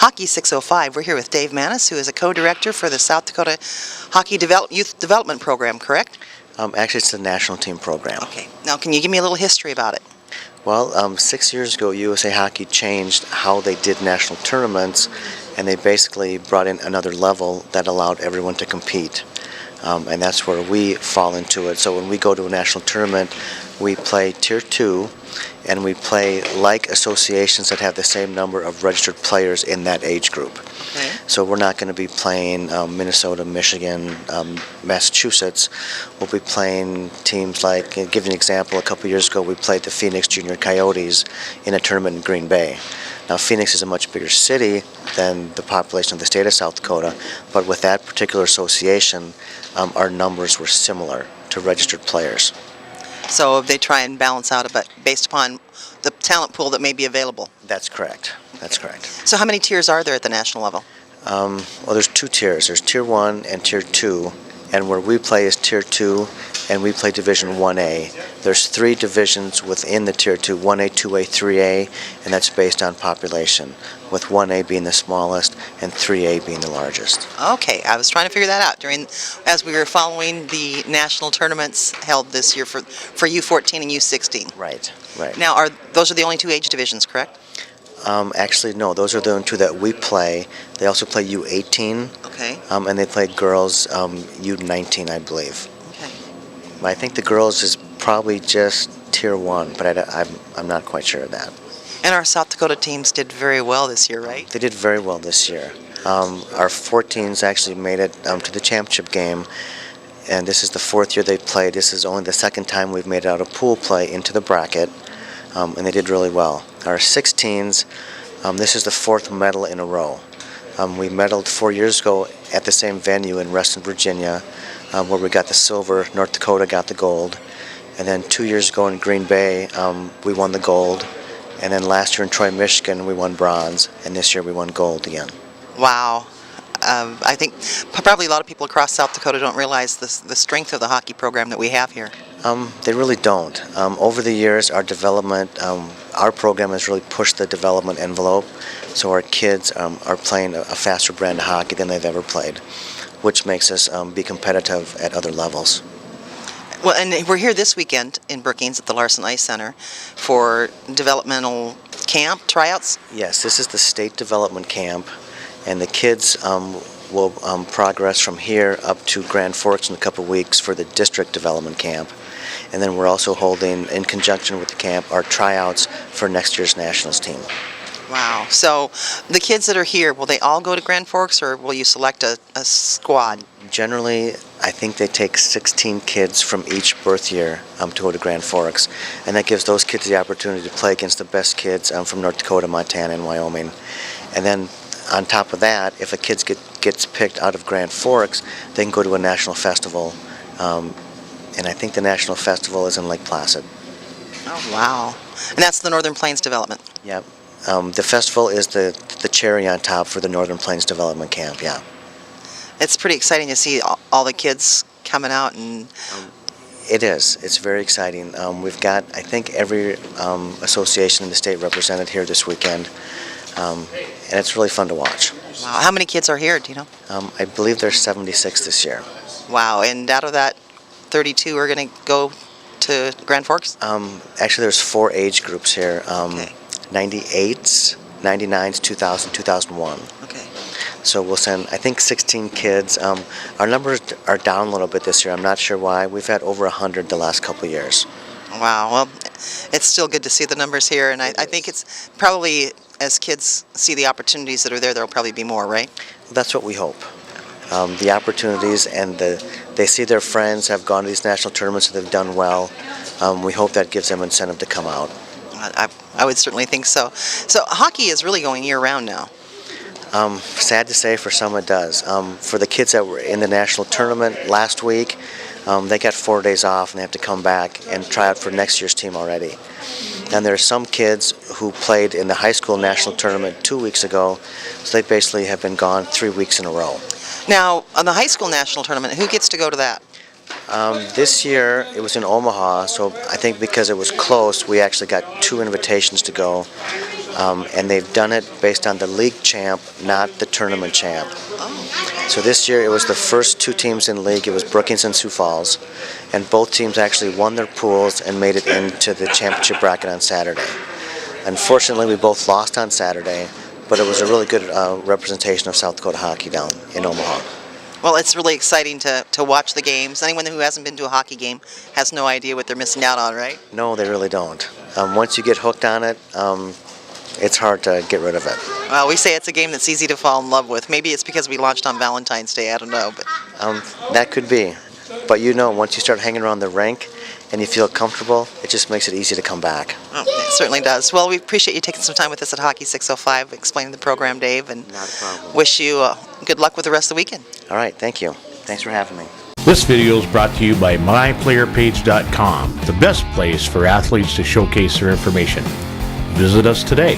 Hockey 605. We're here with Dave Manis, who is a co-director for the South Dakota Hockey Youth Development Program, correct? Actually, it's the national team program. Okay. Now, can you give me a little history about it? Well, 6 years ago, USA Hockey changed how they did national tournaments, and they basically brought in another level that allowed everyone to compete. And that's where we fall into it. So when we go to a national tournament, we play Tier 2, and we play like associations that have the same number of registered players in that age group. Okay. So we're not going to be playing Minnesota, Michigan, Massachusetts. We'll be playing teams like, I'll give you an example, a couple years ago we played the Phoenix Junior Coyotes in a tournament in Green Bay. Now Phoenix is a much bigger city than the population of the state of South Dakota, but with that particular association, our numbers were similar to registered players. So they try and balance out a bit based upon the talent pool that may be available. That's correct. That's correct. So how many tiers are there at the national level? Well, there's 2 tiers. There's Tier 1 and Tier 2, and where we play is Tier 2, and we play Division 1A. There's 3 divisions within the Tier 2, 1A, 2A, 3A, and that's based on population, with 1A being the smallest and 3A being the largest. Okay, I was trying to figure that out as we were following the national tournaments held this year for U14 and U16. Right, right. Now, those are the only 2 age divisions, correct? Actually, no, those are the only 2 that we play. They also play U18, Okay. and they play girls U19, I believe. Okay. I think the girls is probably just Tier 1, but I'm not quite sure of that. And our South Dakota teams did very well this year, right? They did very well this year. Our 14s actually made it to the championship game, and this is the 4th year they played. This is only the 2nd time we've made it out of pool play into the bracket, and they did really well. Our 16s, this is the 4th medal in a row. We medaled 4 years ago at the same venue in Reston, Virginia, where we got the silver. North Dakota got the gold. And then 2 years ago in Green Bay, we won the gold. And then last year in Troy, Michigan, we won bronze. And this year we won gold again. Wow. I think probably a lot of people across South Dakota don't realize the strength of the hockey program that we have here. They really don't. Over the years, our development, our program has really pushed the development envelope. So our kids are playing a faster brand of hockey than they've ever played, which makes us be competitive at other levels. Well, and we're here this weekend in Brookings at the Larson Ice Center for developmental camp tryouts. Yes, this is the state development camp, and the kids will progress from here up to Grand Forks in a couple of weeks for the district development camp. And then we're also holding, in conjunction with the camp, our tryouts for next year's nationals team. Wow. So the kids that are here, will they all go to Grand Forks, or will you select a squad? Generally, I think they take 16 kids from each birth year to go to Grand Forks. And that gives those kids the opportunity to play against the best kids from North Dakota, Montana, and Wyoming. And then on top of that, if a kid gets picked out of Grand Forks, they can go to a national festival. And I think the national festival is in Lake Placid. Oh, wow. And that's the Northern Plains Development? Yep. The festival is the cherry on top for the Northern Plains Development Camp, yeah. It's pretty exciting to see all the kids coming out and... It is. It's very exciting. We've got, I think, every association in the state represented here this weekend, and it's really fun to watch. Wow. How many kids are here, do you know? I believe there's 76 this year. Wow. And out of that, 32 are going to go to Grand Forks? Actually, there's 4 age groups here. Okay. 98s, 99s, 2000, 2001. Okay. So we'll send, I think, 16 kids. Our numbers are down a little bit this year. I'm not sure why. We've had over 100 the last couple of years. Wow. Well, it's still good to see the numbers here, and I think it's probably, as kids see the opportunities that are there, there'll probably be more, right? That's what we hope. The opportunities, and they see their friends have gone to these national tournaments and they've done well. We hope that gives them incentive to come out. I would certainly think so. So hockey is really going year-round now. Sad to say, for some it does. For the kids that were in the national tournament last week, they got 4 days off and they have to come back and try out for next year's team already. And there are some kids who played in the high school national tournament 2 weeks ago, so they basically have been gone 3 weeks in a row. Now, on the high school national tournament, who gets to go to that? This year it was in Omaha, so I think because it was close, we actually got 2 invitations to go. and they've done it based on the league champ, not the tournament champ. So this year it was the first two teams in league. It was Brookings and Sioux Falls, and both teams actually won their pools and made it into the championship bracket on Saturday. Unfortunately, we both lost on Saturday, but it was a really good representation of South Dakota hockey down in Omaha. Well, it's really exciting to watch the games. Anyone who hasn't been to a hockey game has no idea what they're missing out on, right? No, they really don't. Once you get hooked on it, it's hard to get rid of it. Well, we say it's a game that's easy to fall in love with. Maybe it's because we launched on Valentine's Day. I don't know. But That could be. But once you start hanging around the rink and you feel comfortable, it just makes it easy to come back. It certainly does. Well, we appreciate you taking some time with us at Hockey 605, explaining the program, Dave, and Not a problem. wish you good luck with the rest of the weekend. All right, thank you. Thanks for having me. This video is brought to you by myplayerpage.com, the best place for athletes to showcase their information. Visit us today.